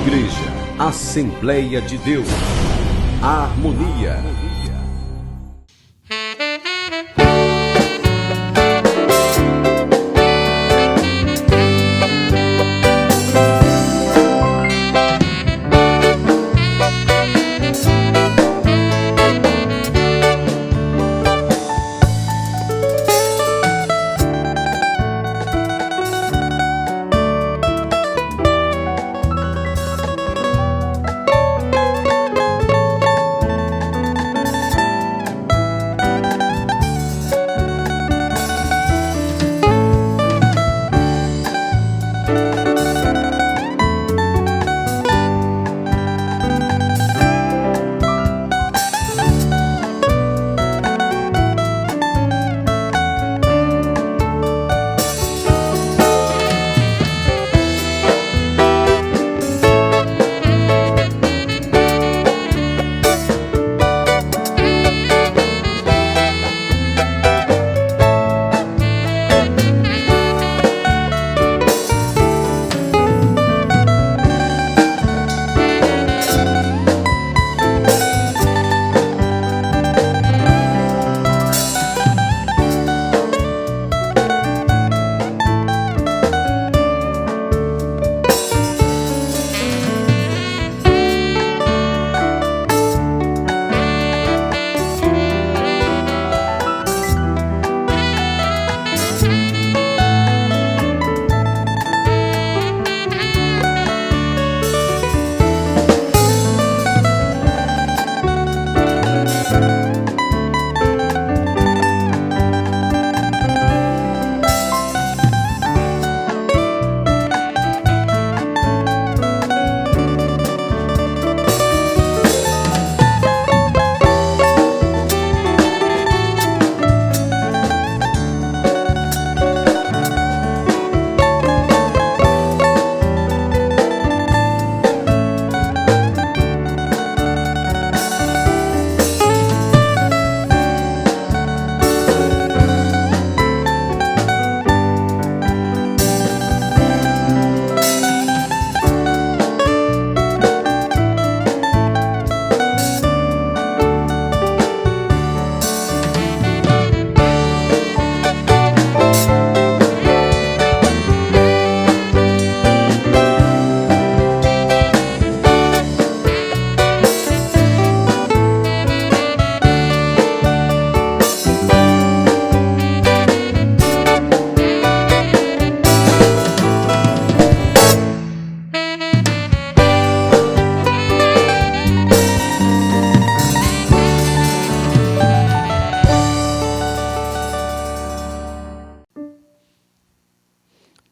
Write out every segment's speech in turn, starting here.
Igreja Assembleia de Deus, Harmonia.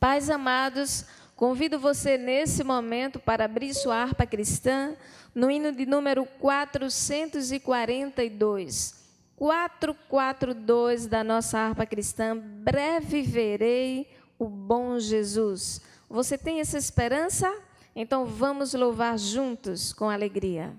Pais amados, convido você nesse momento para abrir sua harpa cristã no hino de número 442. 442 da nossa harpa cristã, breve verei o bom Jesus. Você tem essa esperança? Então vamos louvar juntos com alegria.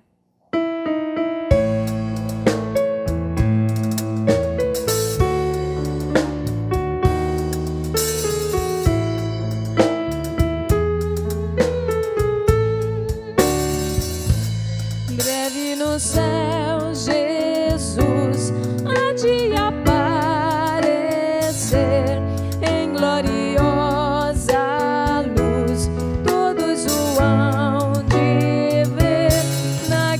No céu, Jesus há de aparecer em gloriosa luz. Todos o hão de ver na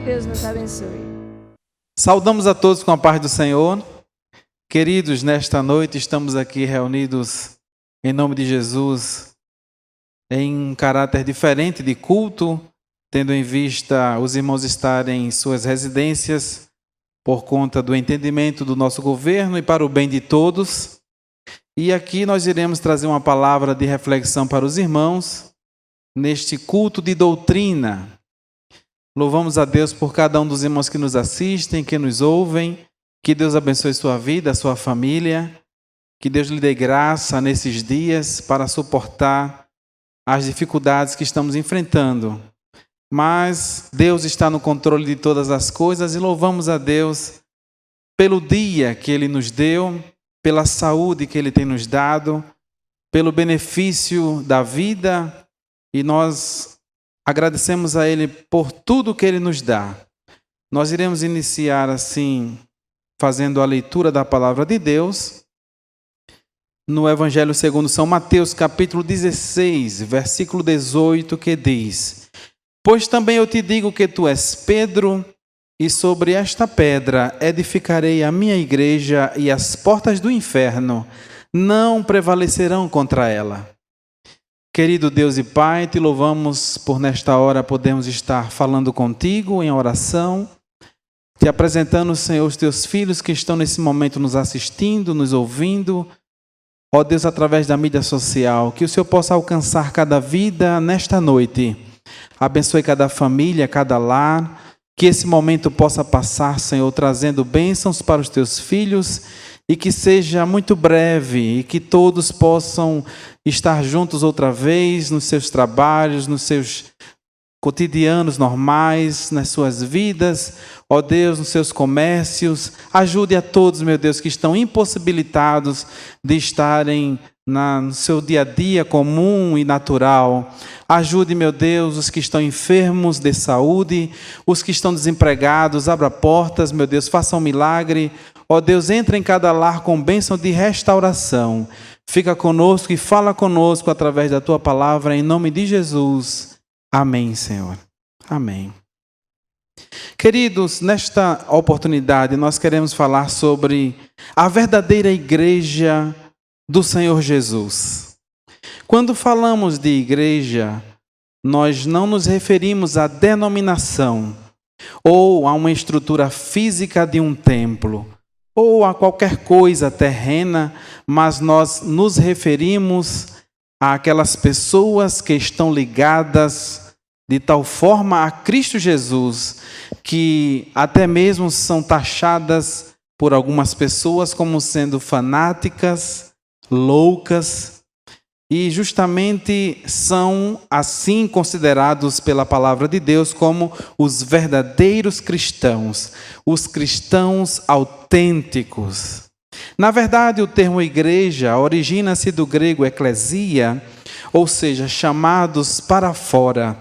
Deus nos abençoe. Saudamos a todos com a paz do Senhor. Queridos, nesta noite estamos aqui reunidos em nome de Jesus em um caráter diferente de culto, tendo em vista os irmãos estarem em suas residências por conta do entendimento do nosso governo e para o bem de todos. E aqui nós iremos trazer uma palavra de reflexão para os irmãos neste culto de doutrina. Louvamos a Deus por cada um dos irmãos que nos assistem, que nos ouvem. Que Deus abençoe sua vida, sua família. Que Deus lhe dê graça nesses dias para suportar as dificuldades que estamos enfrentando. Mas Deus está no controle de todas as coisas e louvamos a Deus pelo dia que Ele nos deu, pela saúde que Ele tem nos dado, pelo benefício da vida, e nós agradecemos a Ele por tudo que Ele nos dá. Nós iremos iniciar assim, fazendo a leitura da palavra de Deus, no Evangelho segundo São Mateus, capítulo 16, versículo 18, que diz: Pois também eu te digo que tu és Pedro, e sobre esta pedra edificarei a minha igreja, e as portas do inferno não prevalecerão contra ela. Querido Deus e Pai, te louvamos por nesta hora podermos estar falando contigo em oração, te apresentando, Senhor, os teus filhos que estão nesse momento nos assistindo, nos ouvindo. Ó Deus, através da mídia social, que o Senhor possa alcançar cada vida nesta noite. Abençoe cada família, cada lar, que esse momento possa passar, Senhor, trazendo bênçãos para os teus filhos e que seja muito breve e que todos possam estar juntos outra vez nos seus trabalhos, nos seus cotidianos normais, nas suas vidas, ó Deus, nos seus comércios. Ajude a todos, meu Deus, que estão impossibilitados de estarem no seu dia a dia comum e natural. Ajude, meu Deus, os que estão enfermos de saúde, os que estão desempregados. Abra portas, meu Deus, faça um milagre. Ó Deus, entra em cada lar com bênção de restauração. Fica conosco e fala conosco através da tua palavra, em nome de Jesus. Amém, Senhor. Amém. Queridos, nesta oportunidade nós queremos falar sobre a verdadeira igreja do Senhor Jesus. Quando falamos de igreja, nós não nos referimos à denominação ou a uma estrutura física de um templo ou a qualquer coisa terrena, mas nós nos referimos àquelas pessoas que estão ligadas de tal forma a Cristo Jesus, que até mesmo são taxadas por algumas pessoas como sendo fanáticas, loucas, e justamente são assim considerados pela palavra de Deus como os verdadeiros cristãos, os cristãos autênticos. Na verdade, o termo igreja origina-se do grego eclesia, ou seja, chamados para fora.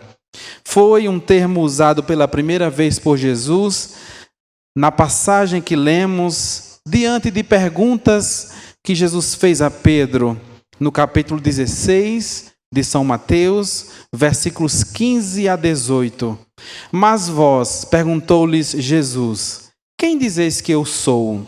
Foi um termo usado pela primeira vez por Jesus na passagem que lemos diante de perguntas que Jesus fez a Pedro no capítulo 16 de São Mateus, versículos 15 a 18. Mas vós, perguntou-lhes Jesus, quem dizeis que eu sou?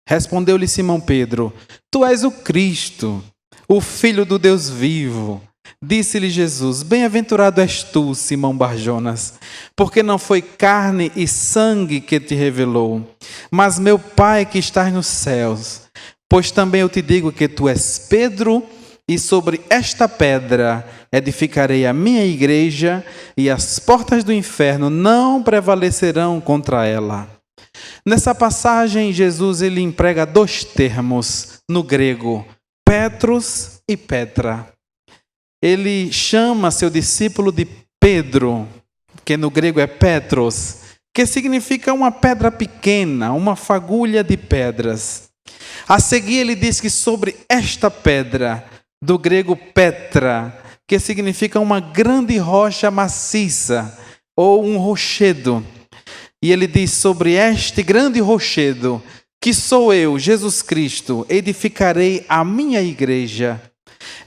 Respondeu-lhe Simão Pedro, tu és o Cristo, o Filho do Deus vivo. Disse-lhe Jesus, bem-aventurado és tu, Simão Barjonas, porque não foi carne e sangue que te revelou, mas meu Pai que estás nos céus. Pois também eu te digo que tu és Pedro, e sobre esta pedra edificarei a minha igreja, e as portas do inferno não prevalecerão contra ela. Nessa passagem, Jesus ele emprega dois termos no grego, Petros e Petra. Ele chama seu discípulo de Pedro, que no grego é Petros, que significa uma pedra pequena, uma fagulha de pedras. A seguir ele diz que sobre esta pedra, do grego Petra, que significa uma grande rocha maciça, ou um rochedo. E ele diz, sobre este grande rochedo, que sou eu, Jesus Cristo, edificarei a minha igreja.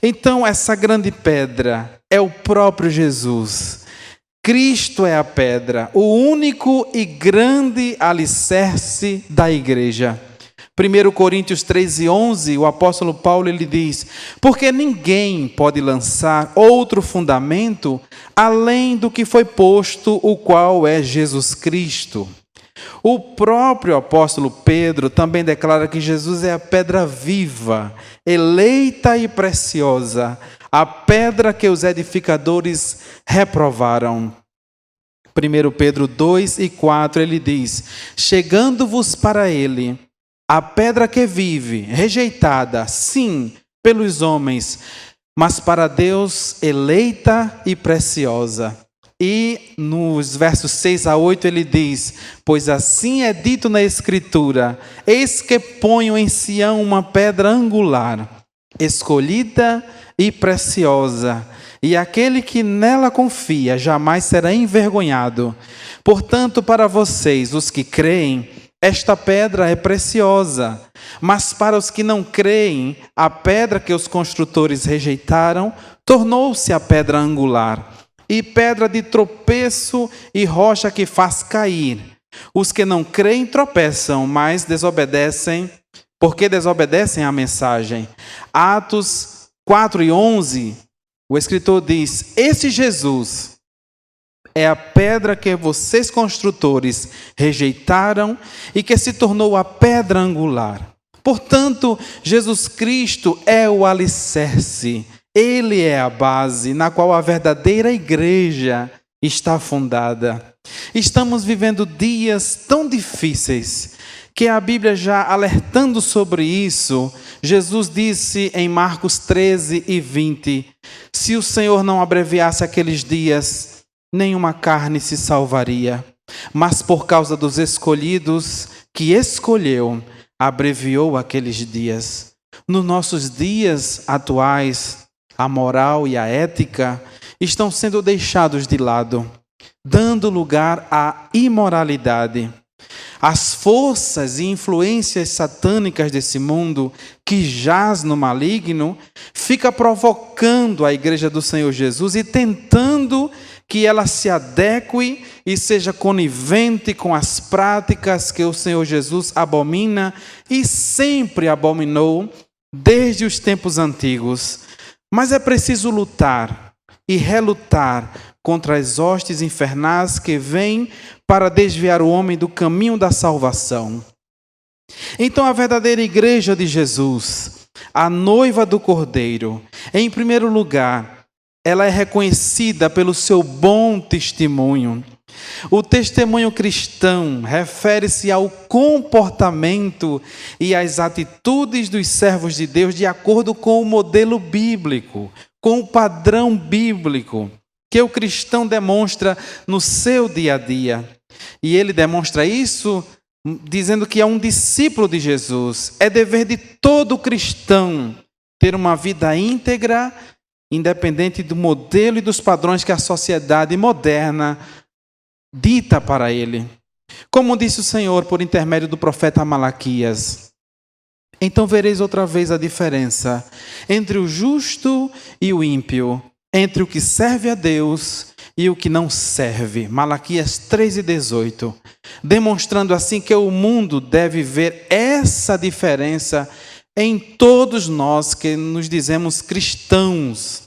Então essa grande pedra é o próprio Jesus. Cristo é a pedra, o único e grande alicerce da igreja. 1 Coríntios 13:11, o apóstolo Paulo ele diz: porque ninguém pode lançar outro fundamento além do que foi posto, o qual é Jesus Cristo. O próprio apóstolo Pedro também declara que Jesus é a pedra viva, eleita e preciosa, a pedra que os edificadores reprovaram. 1 Pedro 2:4 ele diz: chegando-vos para ele, a pedra que vive, rejeitada, sim, pelos homens, mas para Deus eleita e preciosa. E nos versos 6-8 ele diz: pois assim é dito na Escritura, eis que ponho em Sião uma pedra angular, escolhida e preciosa, e aquele que nela confia jamais será envergonhado. Portanto, para vocês, os que creem, esta pedra é preciosa, mas para os que não creem, a pedra que os construtores rejeitaram tornou-se a pedra angular, e pedra de tropeço e rocha que faz cair. Os que não creem tropeçam, mas desobedecem, porque desobedecem à mensagem. Atos 4:11, o escritor diz: esse Jesus é a pedra que vocês construtores rejeitaram e que se tornou a pedra angular. Portanto, Jesus Cristo é o alicerce, Ele é a base na qual a verdadeira igreja está fundada. Estamos vivendo dias tão difíceis que a Bíblia já alertando sobre isso, Jesus disse em Marcos 13:20, se o Senhor não abreviasse aqueles dias, nenhuma carne se salvaria, mas por causa dos escolhidos que escolheu, abreviou aqueles dias. Nos nossos dias atuais, a moral e a ética estão sendo deixados de lado, dando lugar à imoralidade. As forças e influências satânicas desse mundo, que jaz no maligno, fica provocando a igreja do Senhor Jesus e tentando que ela se adeque e seja conivente com as práticas que o Senhor Jesus abomina e sempre abominou desde os tempos antigos. Mas é preciso lutar e relutar contra as hostes infernais que vêm para desviar o homem do caminho da salvação. Então, a verdadeira igreja de Jesus, a noiva do Cordeiro, em primeiro lugar, ela é reconhecida pelo seu bom testemunho. O testemunho cristão refere-se ao comportamento e às atitudes dos servos de Deus de acordo com o modelo bíblico, com o padrão bíblico que o cristão demonstra no seu dia a dia. E ele demonstra isso dizendo que é um discípulo de Jesus. É dever de todo cristão ter uma vida íntegra, independente do modelo e dos padrões que a sociedade moderna dita para ele. Como disse o Senhor por intermédio do profeta Malaquias: então vereis outra vez a diferença entre o justo e o ímpio, entre o que serve a Deus e o que não serve. Malaquias 3:18. Demonstrando assim que o mundo deve ver essa diferença em todos nós que nos dizemos cristãos.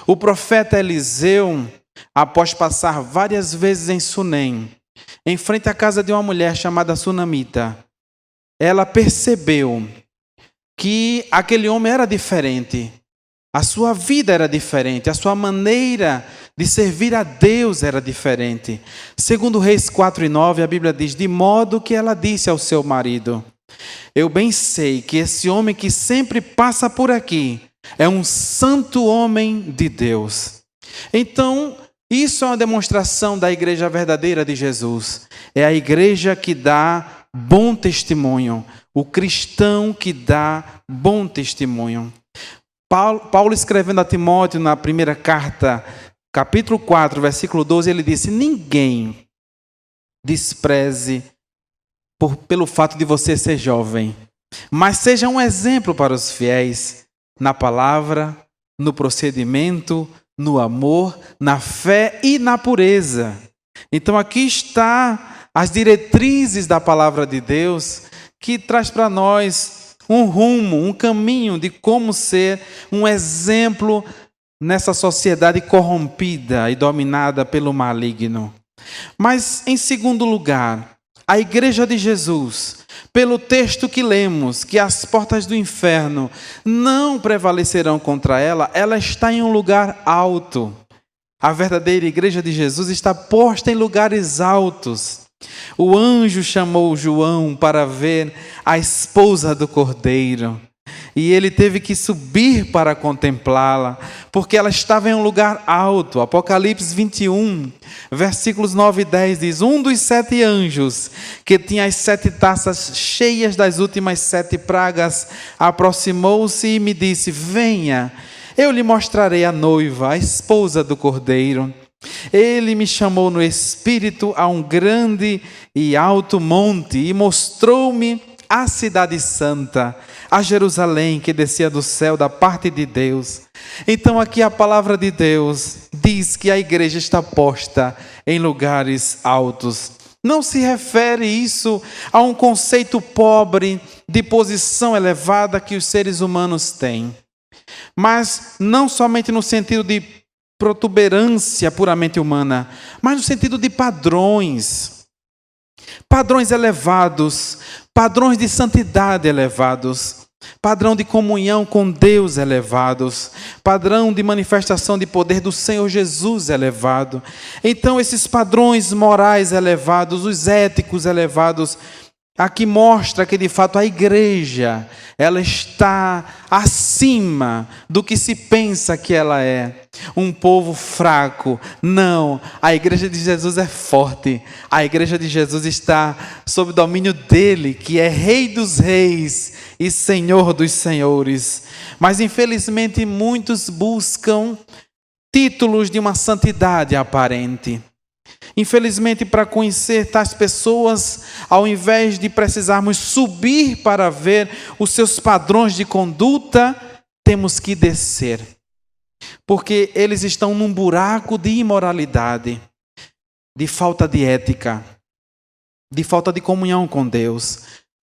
O profeta Eliseu, após passar várias vezes em Sunem, em frente à casa de uma mulher chamada Sunamita, ela percebeu que aquele homem era diferente. A sua vida era diferente, a sua maneira de servir a Deus era diferente. Segundo Reis 4:9, a Bíblia diz: de modo que ela disse ao seu marido: eu bem sei que esse homem que sempre passa por aqui é um santo homem de Deus. Então, isso é uma demonstração da igreja verdadeira de Jesus. É a igreja que dá bom testemunho, o cristão que dá bom testemunho. Paulo escrevendo a Timóteo na primeira carta, capítulo 4, versículo 12, ele disse: ninguém despreze pelo fato de você ser jovem, mas seja um exemplo para os fiéis na palavra, no procedimento, no amor, na fé e na pureza. Então aqui está as diretrizes da palavra de Deus, que traz para nós um rumo, um caminho de como ser um exemplo nessa sociedade corrompida e dominada pelo maligno. Mas, em segundo lugar, a Igreja de Jesus, pelo texto que lemos, que as portas do inferno não prevalecerão contra ela, ela está em um lugar alto. A verdadeira Igreja de Jesus está posta em lugares altos. O anjo chamou João para ver a esposa do Cordeiro. E ele teve que subir para contemplá-la, porque ela estava em um lugar alto. Apocalipse 21, versículos 9 e 10 diz: um dos 7 anjos, que tinha as 7 taças cheias das últimas 7 pragas, aproximou-se e me disse: venha, eu lhe mostrarei a noiva, a esposa do Cordeiro. Ele me chamou no espírito a um grande e alto monte e mostrou-me a cidade santa, a Jerusalém, que descia do céu da parte de Deus. Então aqui a palavra de Deus diz que a igreja está posta em lugares altos. Não se refere isso a um conceito pobre de posição elevada que os seres humanos têm, mas não somente no sentido de protuberância puramente humana, mas no sentido de padrões elevados, padrões de santidade elevados, padrão de comunhão com Deus elevados, padrão de manifestação de poder do Senhor Jesus elevado. Então esses padrões morais elevados, os éticos elevados, aqui mostra que de fato a igreja, ela está acima do que se pensa que ela é. Um povo fraco. Não, a igreja de Jesus é forte. A igreja de Jesus está sob o domínio dele, que é Rei dos reis e Senhor dos senhores. Mas infelizmente muitos buscam títulos de uma santidade aparente. Infelizmente, para conhecer tais pessoas, ao invés de precisarmos subir para ver os seus padrões de conduta, temos que descer. Porque eles estão num buraco de imoralidade, de falta de ética, de falta de comunhão com Deus.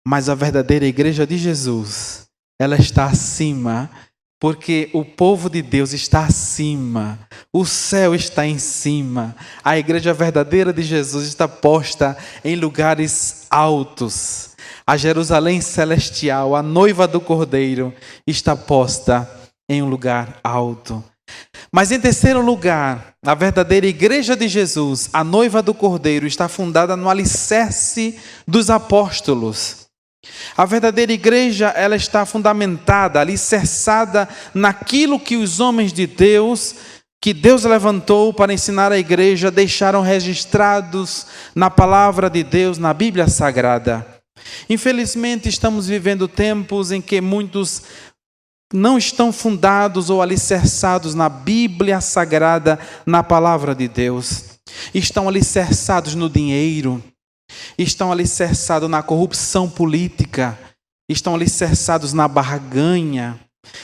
Mas a verdadeira igreja de Jesus, ela está acima, porque o povo de Deus está acima, o céu está em cima, a igreja verdadeira de Jesus está posta em lugares altos. A Jerusalém celestial, a noiva do Cordeiro, está posta em um lugar alto. Mas em terceiro lugar, a verdadeira igreja de Jesus, a noiva do Cordeiro, está fundada no alicerce dos apóstolos. A verdadeira igreja, ela está fundamentada, alicerçada naquilo que os homens de Deus, que Deus levantou para ensinar a igreja, deixaram registrados na palavra de Deus, na Bíblia Sagrada. Infelizmente, estamos vivendo tempos em que muitos não estão fundados ou alicerçados na Bíblia Sagrada, na palavra de Deus. Estão alicerçados no dinheiro, estão alicerçados na corrupção política, estão alicerçados na barganha,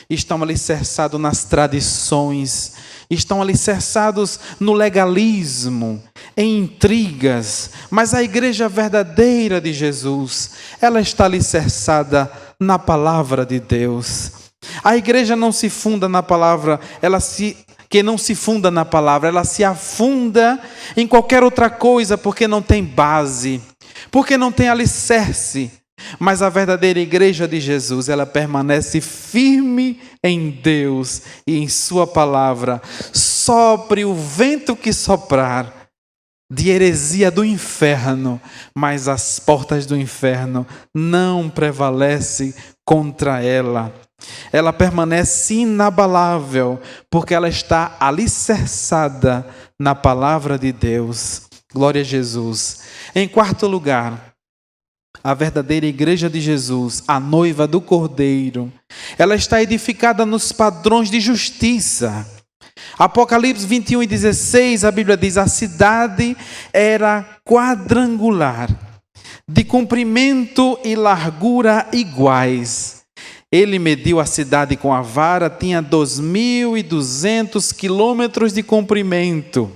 estão alicerçados nas tradições, estão alicerçados no legalismo, em intrigas. Mas a igreja verdadeira de Jesus, ela está alicerçada na palavra de Deus. A igreja não se funda na palavra, que não se funda na palavra, ela se afunda em qualquer outra coisa, porque não tem base, porque não tem alicerce. Mas a verdadeira igreja de Jesus, ela permanece firme em Deus e em sua palavra. Sopre o vento que soprar de heresia do inferno, mas as portas do inferno não prevalecem contra ela. Ela permanece inabalável, porque ela está alicerçada na palavra de Deus. Glória a Jesus. Em quarto lugar, a verdadeira igreja de Jesus, a noiva do Cordeiro, ela está edificada nos padrões de justiça. Apocalipse 21:16, a Bíblia diz: a cidade era quadrangular, de comprimento e largura iguais. Ele mediu a cidade com a vara, tinha 2.200 quilômetros de comprimento.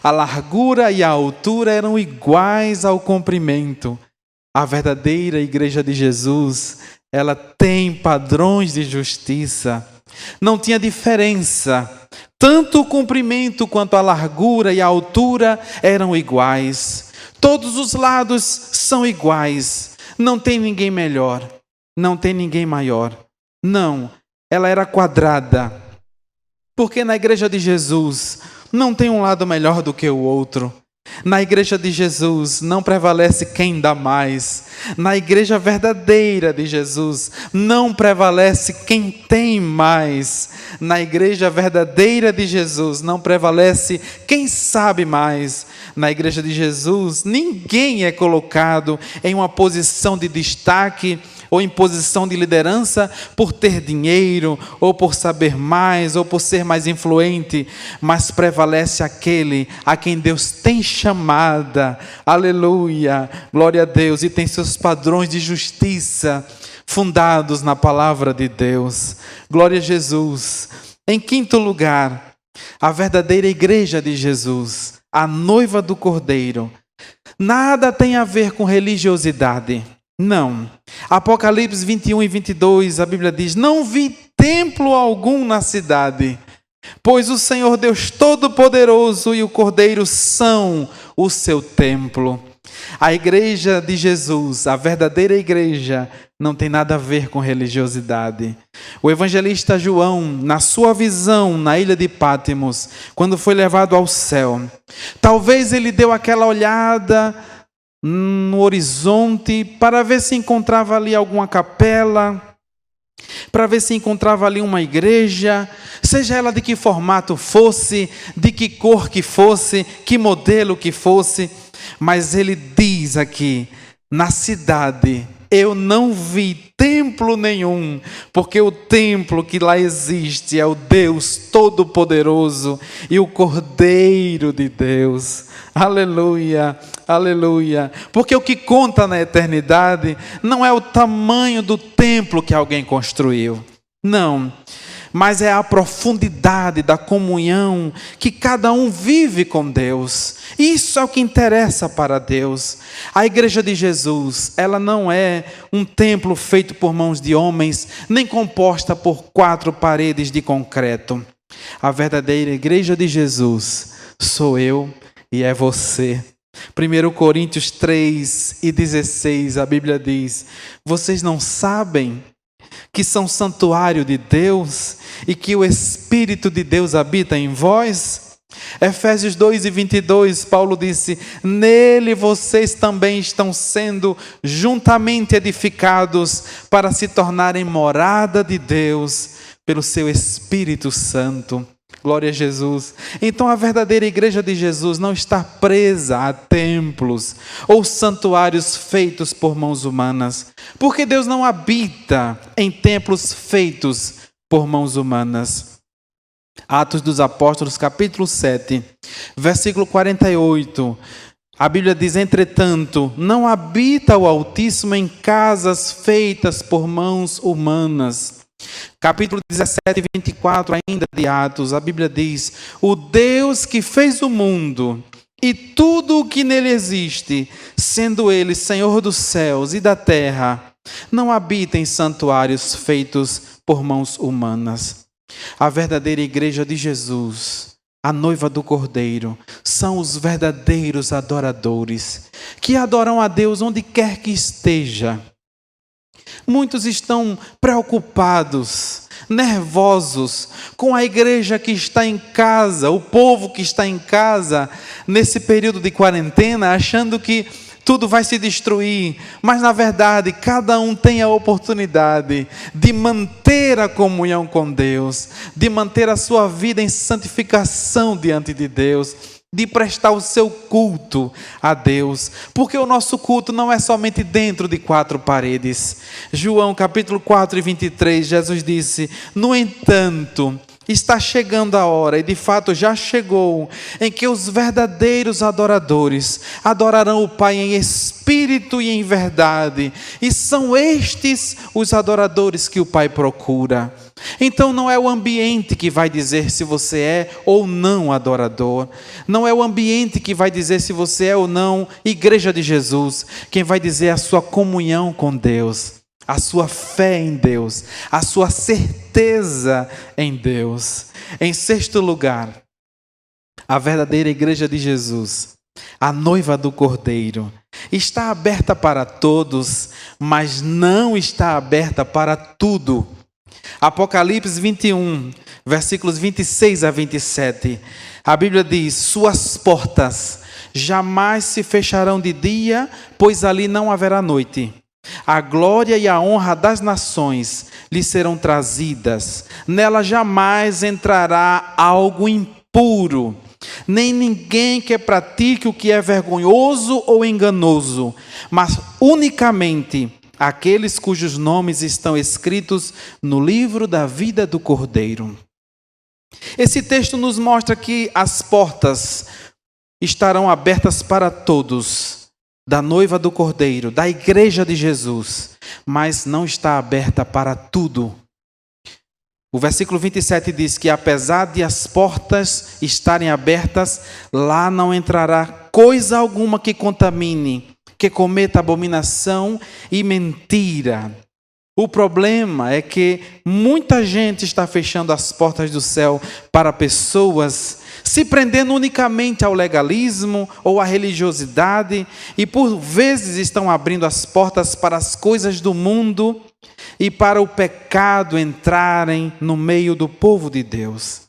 A largura e a altura eram iguais ao comprimento. A verdadeira igreja de Jesus, ela tem padrões de justiça. Não tinha diferença. Tanto o comprimento quanto a largura e a altura eram iguais. Todos os lados são iguais. Não tem ninguém melhor. Não tem ninguém maior. Não, ela era quadrada. Porque na igreja de Jesus não tem um lado melhor do que o outro. Na igreja de Jesus não prevalece quem dá mais. Na igreja verdadeira de Jesus não prevalece quem tem mais. Na igreja verdadeira de Jesus não prevalece quem sabe mais. Na igreja de Jesus ninguém é colocado em uma posição de destaque ou em posição de liderança por ter dinheiro, ou por saber mais, ou por ser mais influente, mas prevalece aquele a quem Deus tem chamada, aleluia, glória a Deus, e tem seus padrões de justiça fundados na palavra de Deus, glória a Jesus. Em quinto lugar, a verdadeira igreja de Jesus, a noiva do Cordeiro, nada tem a ver com religiosidade. Não. Apocalipse 21 e 22, a Bíblia diz: não vi templo algum na cidade, pois o Senhor Deus Todo-Poderoso e o Cordeiro são o seu templo. A igreja de Jesus, a verdadeira igreja, não tem nada a ver com religiosidade. O evangelista João, na sua visão na ilha de Pátimos, quando foi levado ao céu, talvez ele deu aquela olhada no horizonte para ver se encontrava ali alguma capela, para ver se encontrava ali uma igreja, seja ela de que formato fosse, de que cor que fosse, que modelo que fosse, mas ele diz aqui, na cidade eu não vi templo nenhum, porque o templo que lá existe é o Deus Todo-Poderoso e o Cordeiro de Deus. Aleluia, aleluia. Porque o que conta na eternidade não é o tamanho do templo que alguém construiu. Não. Mas é a profundidade da comunhão que cada um vive com Deus. Isso é o que interessa para Deus. A igreja de Jesus, ela não é um templo feito por mãos de homens, nem composta por 4 paredes de concreto. A verdadeira igreja de Jesus sou eu e é você. 1 Coríntios 3:16, a Bíblia diz: vocês não sabem que são santuário de Deus e que o Espírito de Deus habita em vós? Efésios 2:22, Paulo disse: nele vocês também estão sendo juntamente edificados para se tornarem morada de Deus pelo seu Espírito Santo. Glória a Jesus. Então a verdadeira igreja de Jesus não está presa a templos ou santuários feitos por mãos humanas, porque Deus não habita em templos feitos por mãos humanas. Atos dos Apóstolos, capítulo 7, versículo 48. A Bíblia diz: entretanto, não habita o Altíssimo em casas feitas por mãos humanas. Capítulo 17, 24 ainda de Atos, a Bíblia diz: o Deus que fez o mundo e tudo o que nele existe, sendo ele Senhor dos céus e da terra, não habita em santuários feitos por mãos humanas. A verdadeira igreja de Jesus, a noiva do Cordeiro, são os verdadeiros adoradores, que adoram a Deus onde quer que esteja. Muitos estão preocupados, nervosos com a igreja que está em casa, o povo que está em casa nesse período de quarentena, achando que tudo vai se destruir, mas na verdade cada um tem a oportunidade de manter a comunhão com Deus, de manter a sua vida em santificação diante de Deus, de prestar o seu culto a Deus, porque o nosso culto não é somente dentro de 4 paredes. João capítulo 4 e 23, Jesus disse: no entanto, está chegando a hora, e de fato já chegou, em que os verdadeiros adoradores adorarão o Pai em espírito e em verdade, e são estes os adoradores que o Pai procura. Então não é o ambiente que vai dizer se você é ou não adorador, não é o ambiente que vai dizer se você é ou não igreja de Jesus, quem vai dizer é a sua comunhão com Deus, a sua fé em Deus, a sua certeza em Deus. Em sexto lugar, a verdadeira igreja de Jesus, a noiva do Cordeiro, está aberta para todos, mas não está aberta para tudo. Apocalipse 21, versículos 26 a 27, a Bíblia diz: suas portas jamais se fecharão de dia, pois ali não haverá noite. A glória e a honra das nações lhe serão trazidas. Nela jamais entrará algo impuro, nem ninguém que pratique o que é vergonhoso ou enganoso, mas unicamente aqueles cujos nomes estão escritos no livro da vida do Cordeiro. Esse texto nos mostra que as portas estarão abertas para todos, da noiva do Cordeiro, da igreja de Jesus, mas não está aberta para tudo. O versículo 27 diz que apesar de as portas estarem abertas, lá não entrará coisa alguma que contamine, que cometa abominação e mentira. O problema é que muita gente está fechando as portas do céu para pessoas, se prendendo unicamente ao legalismo ou à religiosidade, e por vezes estão abrindo as portas para as coisas do mundo e para o pecado entrarem no meio do povo de Deus.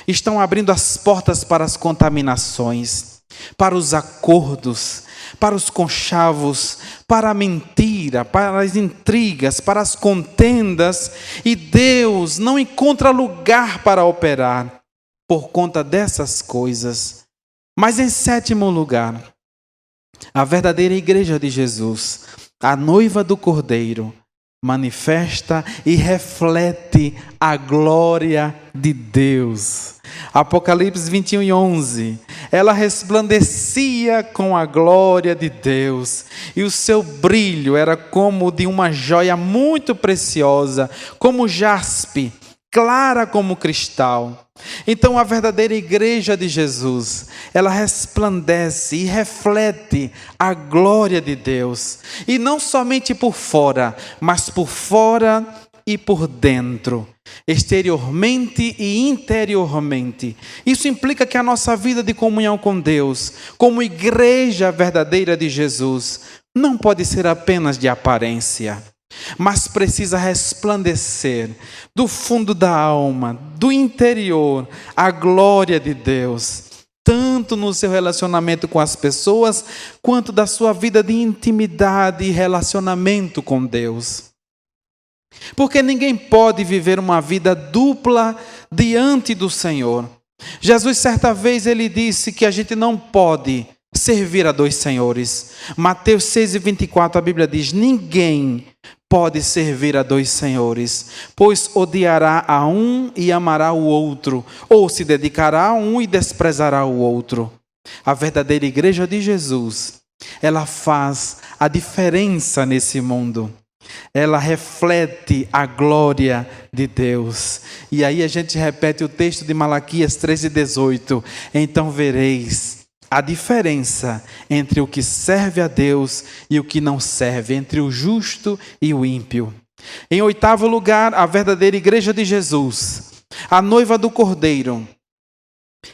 Estão abrindo as portas para as contaminações, para os acordos, para os conchavos, para a mentira, para as intrigas, para as contendas, e Deus não encontra lugar para operar por conta dessas coisas. Mas em sétimo lugar, a verdadeira igreja de Jesus, a noiva do Cordeiro, manifesta e reflete a glória de Deus. Apocalipse 21:11, ela resplandecia com a glória de Deus, e o seu brilho era como de uma joia muito preciosa, como jaspe, clara como cristal. Então a verdadeira igreja de Jesus, ela resplandece e reflete a glória de Deus, e não somente por fora, mas por fora e por dentro, exteriormente e interiormente. Isso implica que a nossa vida de comunhão com Deus, como igreja verdadeira de Jesus, não pode ser apenas de aparência, mas precisa resplandecer do fundo da alma, do interior, a glória de Deus, tanto no seu relacionamento com as pessoas, quanto da sua vida de intimidade e relacionamento com Deus. Porque ninguém pode viver uma vida dupla diante do Senhor. Jesus, certa vez, ele disse que a gente não pode servir a dois senhores. Mateus 6:24, a Bíblia diz: ninguém pode servir a dois senhores, pois odiará a um e amará o outro, ou se dedicará a um e desprezará o outro. A verdadeira igreja de Jesus, ela faz a diferença nesse mundo. Ela reflete a glória de Deus. E aí a gente repete o texto de Malaquias 13:18. Então vereis a diferença entre o que serve a Deus e o que não serve, entre o justo e o ímpio. Em oitavo lugar, a verdadeira igreja de Jesus, a noiva do Cordeiro,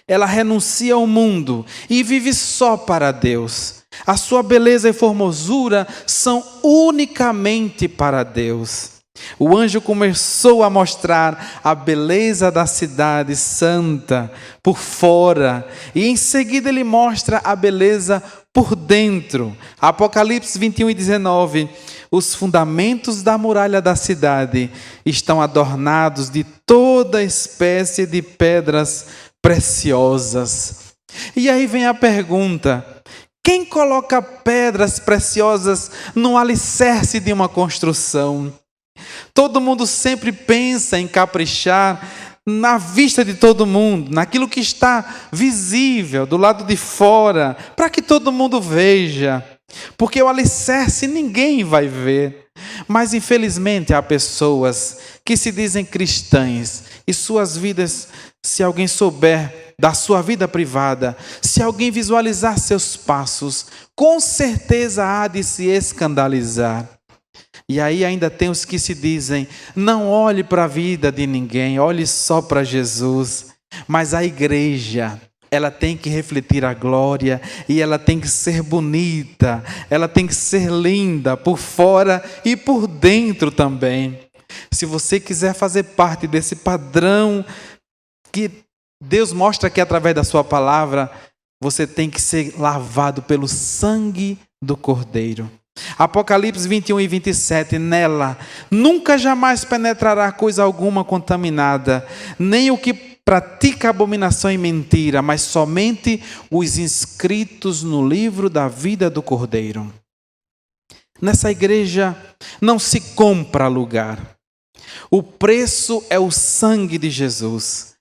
ela renuncia ao mundo e vive só para Deus. A sua beleza e formosura são unicamente para Deus. O anjo começou a mostrar a beleza da cidade santa por fora, e em seguida ele mostra a beleza por dentro. Apocalipse 21:19, os fundamentos da muralha da cidade estão adornados de toda espécie de pedras preciosas. E aí vem a pergunta: quem coloca pedras preciosas no alicerce de uma construção? Todo mundo sempre pensa em caprichar na vista de todo mundo, naquilo que está visível, do lado de fora, para que todo mundo veja. Porque o alicerce ninguém vai ver. Mas infelizmente há pessoas que se dizem cristãs e suas vidas, se alguém souber da sua vida privada, se alguém visualizar seus passos, com certeza há de se escandalizar. E aí ainda tem os que se dizem, não olhe para a vida de ninguém, olhe só para Jesus. Mas a igreja, ela tem que refletir a glória e ela tem que ser bonita, ela tem que ser linda por fora e por dentro também. Se você quiser fazer parte desse padrão que Deus mostra aqui através da sua palavra, você tem que ser lavado pelo sangue do Cordeiro. Apocalipse 21 e 27, nela nunca jamais penetrará coisa alguma contaminada, nem o que pratica abominação e mentira, mas somente os inscritos no livro da vida do Cordeiro. Nessa igreja não se compra lugar. O preço é o sangue de Jesus.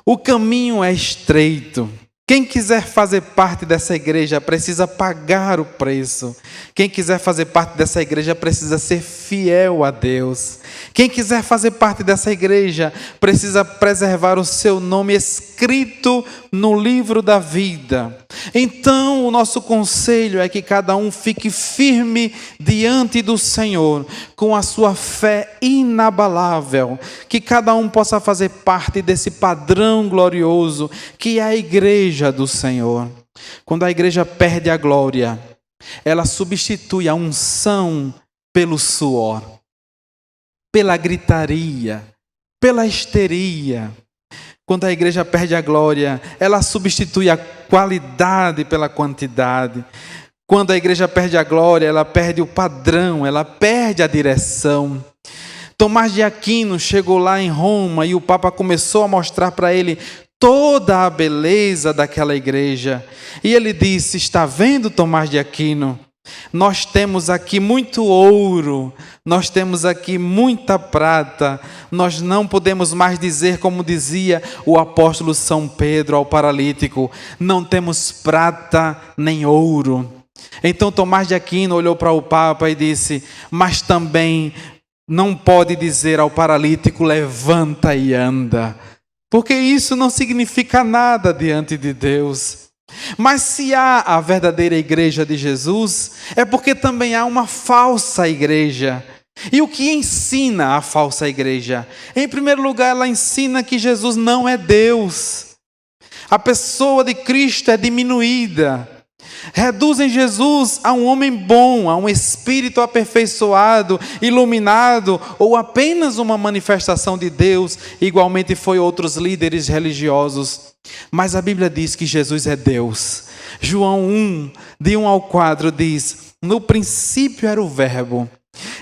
O caminho é estreito. Quem quiser fazer parte dessa igreja precisa pagar o preço. Quem quiser fazer parte dessa igreja precisa ser fiel a Deus. Quem quiser fazer parte dessa igreja precisa preservar o seu nome escrito no livro da vida. Então, o nosso conselho é que cada um fique firme diante do Senhor, com a sua fé inabalável, que cada um possa fazer parte desse padrão glorioso que é a igreja do Senhor. Quando a igreja perde a glória, ela substitui a unção pelo suor, pela gritaria, pela histeria. Quando a igreja perde a glória, ela substitui a qualidade pela quantidade. Quando a igreja perde a glória, ela perde o padrão, ela perde a direção. Tomás de Aquino chegou lá em Roma e o Papa começou a mostrar para ele toda a beleza daquela igreja. E ele disse, está vendo, Tomás de Aquino? Nós temos aqui muito ouro, nós temos aqui muita prata, nós não podemos mais dizer como dizia o apóstolo São Pedro ao paralítico, não temos prata nem ouro. Então Tomás de Aquino olhou para o Papa e disse, mas também não pode dizer ao paralítico, levanta e anda, porque isso não significa nada diante de Deus. Mas se há a verdadeira igreja de Jesus, é porque também há uma falsa igreja. E o que ensina a falsa igreja? Em primeiro lugar, ela ensina que Jesus não é Deus. A pessoa de Cristo é diminuída. Reduzem Jesus a um homem bom, a um espírito aperfeiçoado, iluminado, ou apenas uma manifestação de Deus, igualmente foi outros líderes religiosos. Mas a Bíblia diz que Jesus é Deus. João 1, de 1 ao 4 diz, no princípio era o Verbo,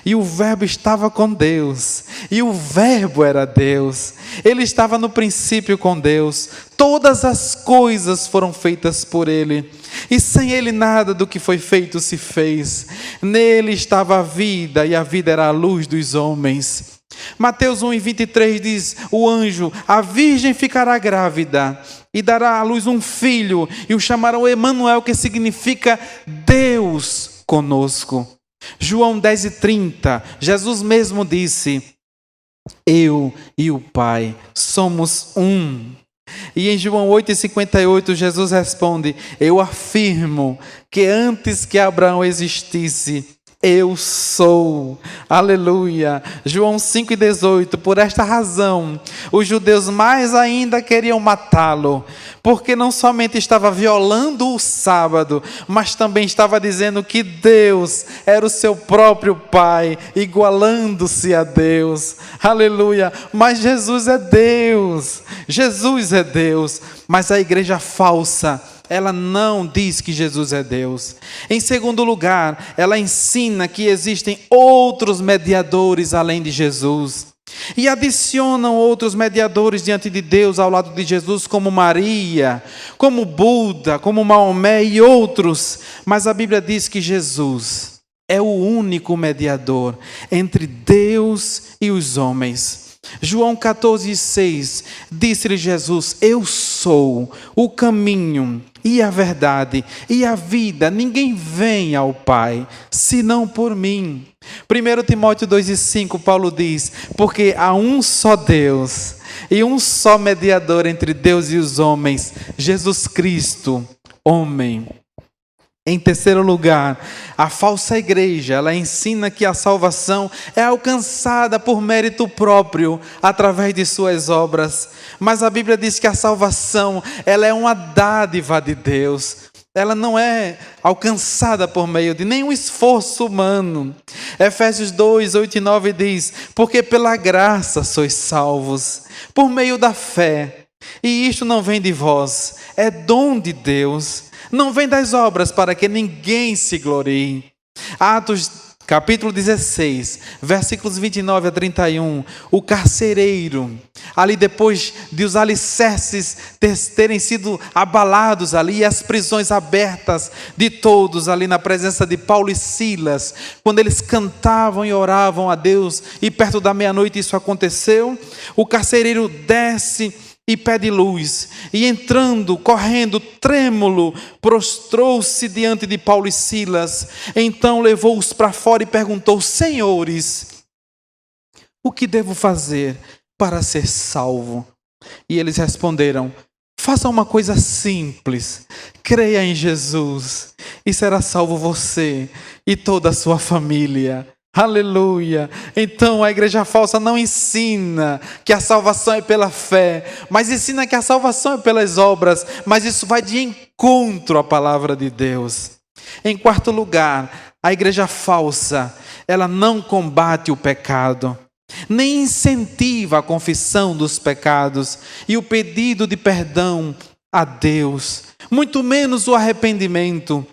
e o Verbo estava com Deus, e o Verbo era Deus. Ele estava no princípio com Deus. Todas as coisas foram feitas por Ele, e sem Ele nada do que foi feito se fez. Nele estava a vida, e a vida era a luz dos homens. Mateus 1:23 diz, o anjo, a virgem ficará grávida, e dará à luz um filho, e o chamarão Emanuel, que significa Deus conosco. João 10:30, Jesus mesmo disse, eu e o Pai somos um. E em João 8:58, Jesus responde, eu afirmo que antes que Abraão existisse, eu sou. Aleluia. João 5:18, por esta razão, os judeus mais ainda queriam matá-lo, porque não somente estava violando o sábado, mas também estava dizendo que Deus era o seu próprio Pai, igualando-se a Deus. Aleluia. Mas Jesus é Deus. Jesus é Deus. Mas a igreja falsa, ela não diz que Jesus é Deus. Em segundo lugar, ela ensina que existem outros mediadores além de Jesus. E adicionam outros mediadores diante de Deus ao lado de Jesus, como Maria, como Buda, como Maomé e outros. Mas a Bíblia diz que Jesus é o único mediador entre Deus e os homens. João 14,6, disse-lhe Jesus: eu sou o caminho e a verdade e a vida, ninguém vem ao Pai, senão por mim. 1 Timóteo 2,5, Paulo diz: porque há um só Deus e um só mediador entre Deus e os homens, Jesus Cristo, homem. Em terceiro lugar, a falsa igreja, ela ensina que a salvação é alcançada por mérito próprio, através de suas obras. Mas a Bíblia diz que a salvação, ela é uma dádiva de Deus. Ela não é alcançada por meio de nenhum esforço humano. Efésios 2, 8 e 9 diz: porque pela graça sois salvos, por meio da fé. E isto não vem de vós, é dom de Deus. Não vem das obras, para que ninguém se glorie. Atos capítulo 16, versículos 29 a 31. O carcereiro, ali depois de os alicerces terem sido abalados ali, e as prisões abertas de todos ali na presença de Paulo e Silas, quando eles cantavam e oravam a Deus, e perto da meia-noite isso aconteceu, o carcereiro desce e pede luz, e entrando, correndo, trêmulo, prostrou-se diante de Paulo e Silas. Então levou-os para fora e perguntou: senhores, o que devo fazer para ser salvo? E eles responderam: faça uma coisa simples, creia em Jesus, e será salvo você e toda a sua família. Aleluia! Então a igreja falsa não ensina que a salvação é pela fé, mas ensina que a salvação é pelas obras, mas isso vai de encontro à palavra de Deus. Em quarto lugar, a igreja falsa, ela não combate o pecado, nem incentiva a confissão dos pecados e o pedido de perdão a Deus, muito menos o arrependimento.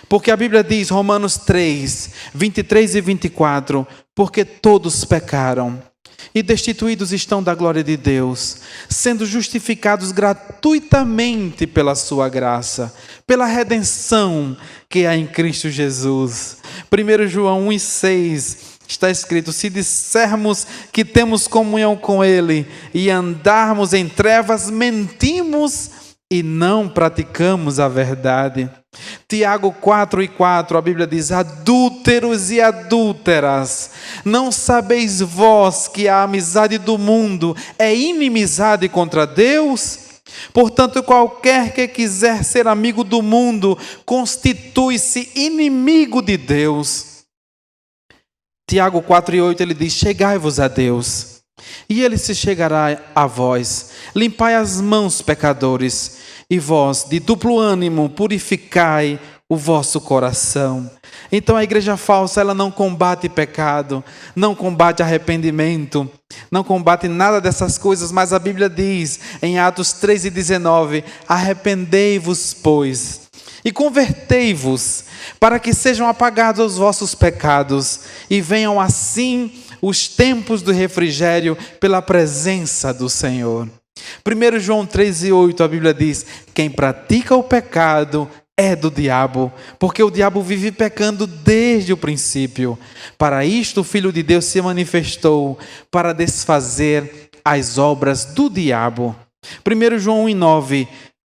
Porque a Bíblia diz, Romanos 3, 23 e 24, porque todos pecaram e destituídos estão da glória de Deus, sendo justificados gratuitamente pela sua graça, pela redenção que há em Cristo Jesus. 1 João 1 e 6 está escrito: se dissermos que temos comunhão com Ele e andarmos em trevas, mentimos e não praticamos a verdade. Tiago 4 e 4, a Bíblia diz: adúlteros e adúlteras, não sabeis vós que a amizade do mundo é inimizade contra Deus? Portanto, qualquer que quiser ser amigo do mundo, constitui-se inimigo de Deus. Tiago 4 e 8, ele diz: chegai-vos a Deus, e Ele se chegará a vós. Limpai as mãos, pecadores, e vós, de duplo ânimo, purificai o vosso coração. Então a igreja falsa, ela não combate pecado, não combate arrependimento, não combate nada dessas coisas, mas a Bíblia diz em Atos 3 e 19, arrependei-vos, pois, e convertei-vos, para que sejam apagados os vossos pecados, e venham assim os tempos do refrigério pela presença do Senhor. 1 João 3 e 8, a Bíblia diz: quem pratica o pecado é do diabo, porque o diabo vive pecando desde o princípio. Para isto o Filho de Deus se manifestou, para desfazer as obras do diabo. 1 João 1 e 9,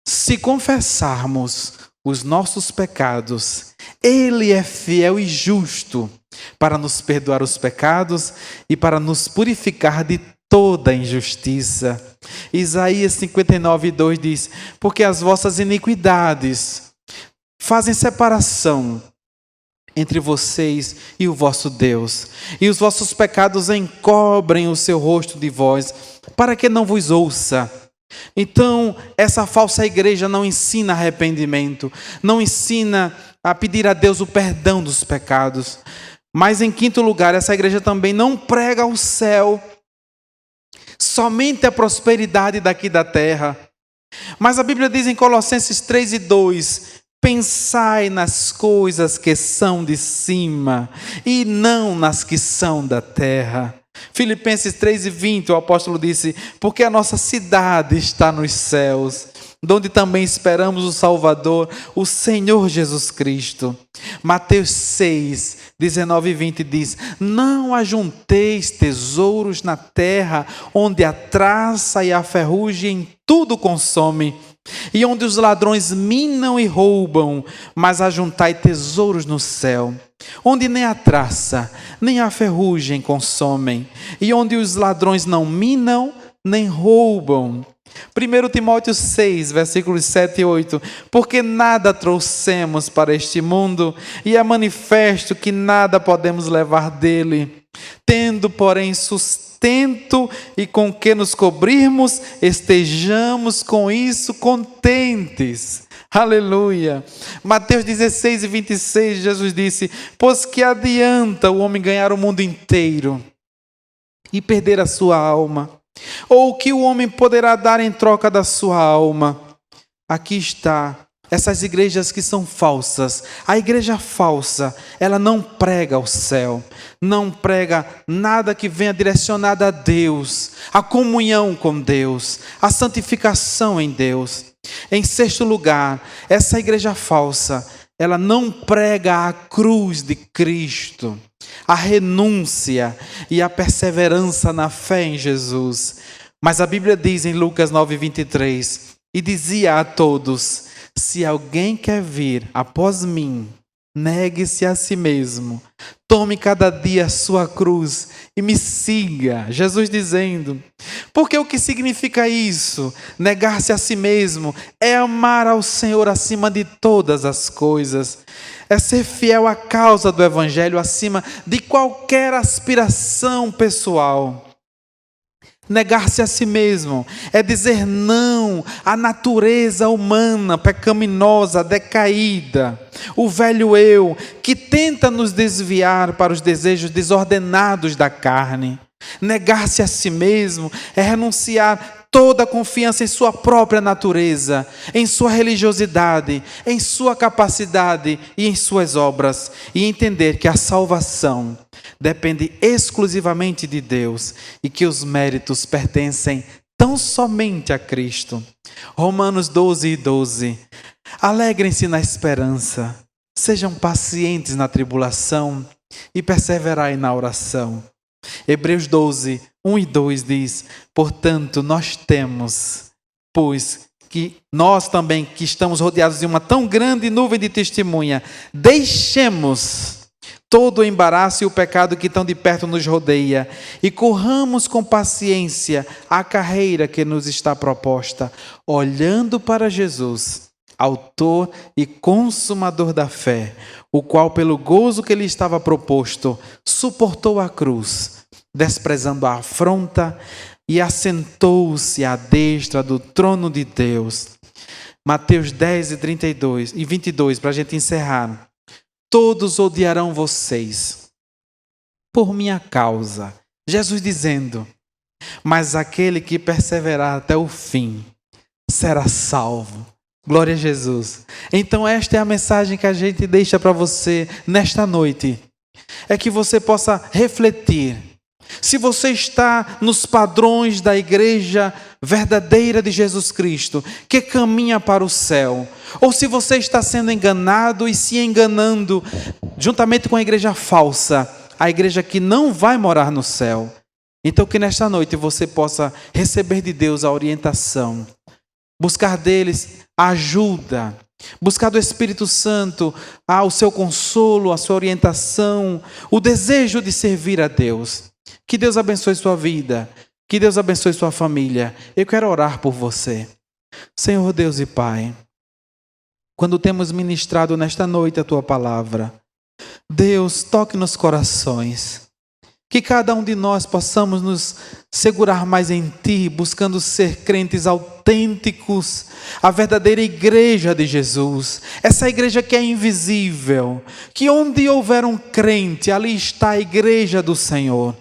se confessarmos os nossos pecados, Ele é fiel e justo para nos perdoar os pecados e para nos purificar de toda injustiça. Isaías 59, 2 diz: porque as vossas iniquidades fazem separação entre vocês e o vosso Deus, e os vossos pecados encobrem o seu rosto de vós, para que não vos ouça. Então, essa falsa igreja não ensina arrependimento, não ensina a pedir a Deus o perdão dos pecados. Mas em quinto lugar, essa igreja também não prega o céu, somente a prosperidade daqui da terra. Mas a Bíblia diz em Colossenses 3 e 2, pensai nas coisas que são de cima e não nas que são da terra. Filipenses 3 e 20, o apóstolo disse: porque a nossa cidade está nos céus de onde também esperamos o Salvador, o Senhor Jesus Cristo. Mateus 6, 19 e 20 diz: não ajunteis tesouros na terra, onde a traça e a ferrugem tudo consome, e onde os ladrões minam e roubam, mas ajuntai tesouros no céu, onde nem a traça, nem a ferrugem consomem, e onde os ladrões não minam, nem roubam. 1 Timóteo 6, versículos 7 e 8. Porque nada trouxemos para este mundo, e é manifesto que nada podemos levar dele. Tendo, porém, sustento e com que nos cobrirmos, estejamos com isso contentes. Aleluia. Mateus 16 e 26, Jesus disse: pois que adianta o homem ganhar o mundo inteiro e perder a sua alma? Ou o que o homem poderá dar em troca da sua alma? Aqui está, essas igrejas que são falsas. A igreja falsa, ela não prega o céu, não prega nada que venha direcionado a Deus, a comunhão com Deus, a santificação em Deus. Em sexto lugar, essa igreja falsa, ela não prega a cruz de Cristo, a renúncia e a perseverança na fé em Jesus. Mas a Bíblia diz em Lucas 9, 23, e dizia a todos: se alguém quer vir após mim, negue-se a si mesmo, tome cada dia a sua cruz e me siga. Jesus dizendo, porque o que significa isso? Negar-se a si mesmo é amar ao Senhor acima de todas as coisas, é ser fiel à causa do Evangelho acima de qualquer aspiração pessoal. Negar-se a si mesmo é dizer não à natureza humana, pecaminosa, decaída, o velho eu, que tenta nos desviar para os desejos desordenados da carne. Negar-se a si mesmo é renunciar toda a confiança em sua própria natureza, em sua religiosidade, em sua capacidade e em suas obras, e entender que a salvação depende exclusivamente de Deus e que os méritos pertencem tão somente a Cristo. Romanos 12 e 12. Alegrem-se na esperança, sejam pacientes na tribulação e perseverai na oração. Hebreus 12, 1 e 2 diz: portanto, nós temos, pois que nós também, que estamos rodeados de uma tão grande nuvem de testemunha, deixemos todo o embaraço e o pecado que tão de perto nos rodeia, e corramos com paciência a carreira que nos está proposta, olhando para Jesus, autor e consumador da fé, o qual, pelo gozo que lhe estava proposto, suportou a cruz, desprezando a afronta, e assentou-se à destra do trono de Deus. Mateus 10 e 32 e 22, para a gente encerrar. Todos odiarão vocês por minha causa. Jesus dizendo, mas aquele que perseverar até o fim será salvo. Glória a Jesus. Então esta é a mensagem que a gente deixa para você nesta noite. É que você possa refletir. Se você está nos padrões da igreja verdadeira de Jesus Cristo, que caminha para o céu, ou se você está sendo enganado e se enganando juntamente com a igreja falsa, a igreja que não vai morar no céu. Então que nesta noite você possa receber de Deus a orientação, buscar deles a ajuda, buscar do Espírito Santo o seu consolo, a sua orientação, o desejo de servir a Deus. Que Deus abençoe sua vida, que Deus abençoe sua família. Eu quero orar por você. Senhor Deus e Pai, quando temos ministrado nesta noite a Tua palavra, Deus, toque nos corações, que cada um de nós possamos nos segurar mais em Ti, buscando ser crentes autênticos, a verdadeira igreja de Jesus, essa igreja que é invisível, que onde houver um crente, ali está a igreja do Senhor.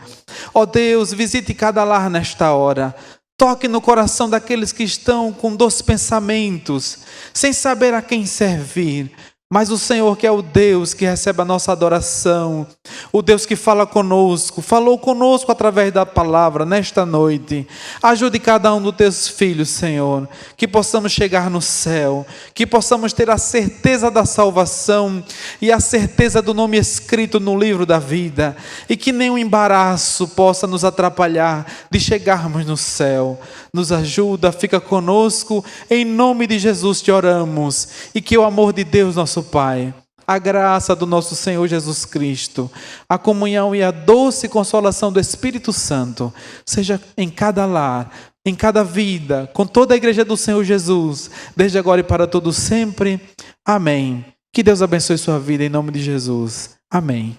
Ó Deus, visite cada lar nesta hora, toque no coração daqueles que estão com dois pensamentos, sem saber a quem servir. Mas o Senhor, que é o Deus que recebe a nossa adoração, o Deus que fala conosco, falou conosco através da palavra nesta noite. Ajude cada um dos teus filhos, Senhor, que possamos chegar no céu, que possamos ter a certeza da salvação e a certeza do nome escrito no livro da vida, e que nenhum embaraço possa nos atrapalhar de chegarmos no céu. Nos ajuda, fica conosco, em nome de Jesus te oramos, e que o amor de Deus, nosso Pai, a graça do nosso Senhor Jesus Cristo, a comunhão e a doce consolação do Espírito Santo, seja em cada lar, em cada vida, com toda a igreja do Senhor Jesus, desde agora e para todo sempre. Amém. Que Deus abençoe sua vida em nome de Jesus. Amém.